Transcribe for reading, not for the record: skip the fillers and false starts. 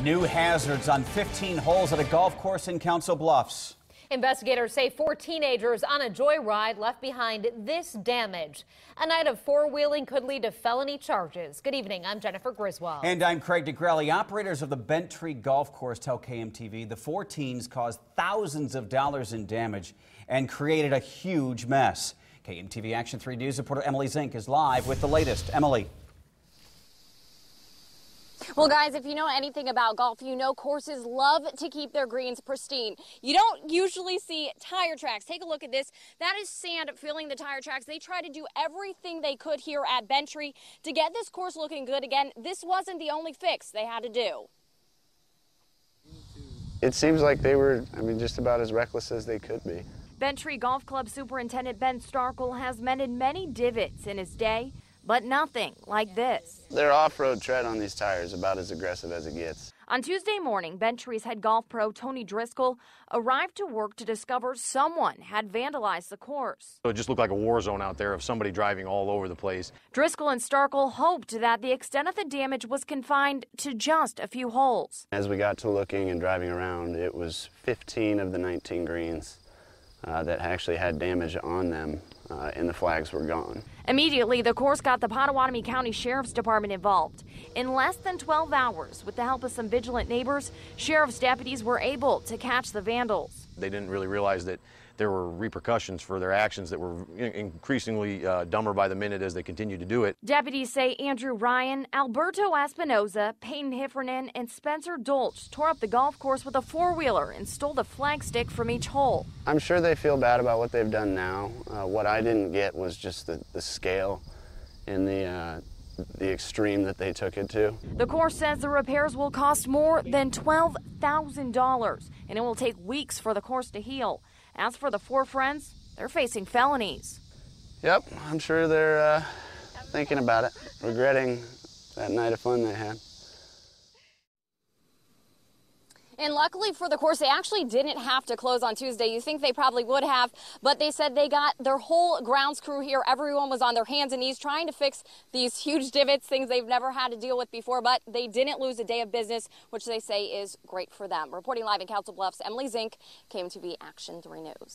New hazards on 15 holes at a golf course in Council Bluffs. Investigators say 4 teenagers on a joyride left behind this damage. A night of four-wheeling could lead to felony charges. Good evening, I'm Jennifer Griswold. And I'm Craig DeGrelli. Operators of the Bent Tree Golf Course tell KMTV the 4 teens caused thousands of dollars in damage and created a huge mess. KMTV Action 3 News reporter Emily Zink is live with the latest. Emily. Well, guys, if you know anything about golf, you know courses love to keep their greens pristine. You don't usually see tire tracks. Take a look at this. That is sand filling the tire tracks. They tried to do everything they could here at Bent Tree to get this course looking good again. This wasn't the only fix they had to do. It seems like they were, just about as reckless as they could be. Bent Tree Golf Club Superintendent Ben Starkle has mended many divots in his day, but nothing like this. Their off-road tread on these tires about as aggressive as it gets. On Tuesday morning, Bent Tree's head golf pro Tony Driscoll arrived to work to discover someone had vandalized the course. It just looked like a war zone out there of somebody driving all over the place. Driscoll and Starkle hoped that the extent of the damage was confined to just a few holes. As we got to looking and driving around, it was 15 of the 19 greens that actually had damage on them, and the flags were gone. Immediately, the course got the Potawatomi County Sheriff's Department involved. In less than 12 hours, with the help of some vigilant neighbors, sheriff's deputies were able to catch the vandals. They didn't really realize that there were repercussions for their actions that were increasingly dumber by the minute as they continued to do it. Deputies say Andrew Ryan, Alberto Espinoza, Peyton Heffernan, and Spencer Dolch tore up the golf course with a four-wheeler and stole the flagstick from each hole. I'm sure they feel bad about what they've done now. What I didn't get was just the scale and the extreme that they took it to. The course says the repairs will cost more than $12,000, and it will take weeks for the course to heal. As for the 4 friends, they're facing felonies. Yep, I'm sure they're thinking about it, regretting that night of fun they had. And luckily for the course, they actually didn't have to close on Tuesday. You think they probably would have, but they said they got their whole grounds crew here. Everyone was on their hands and knees trying to fix these huge divots, things they've never had to deal with before, but they didn't lose a day of business, which they say is great for them. Reporting live in Council Bluffs, Emily Zink, KMTV Action 3 News.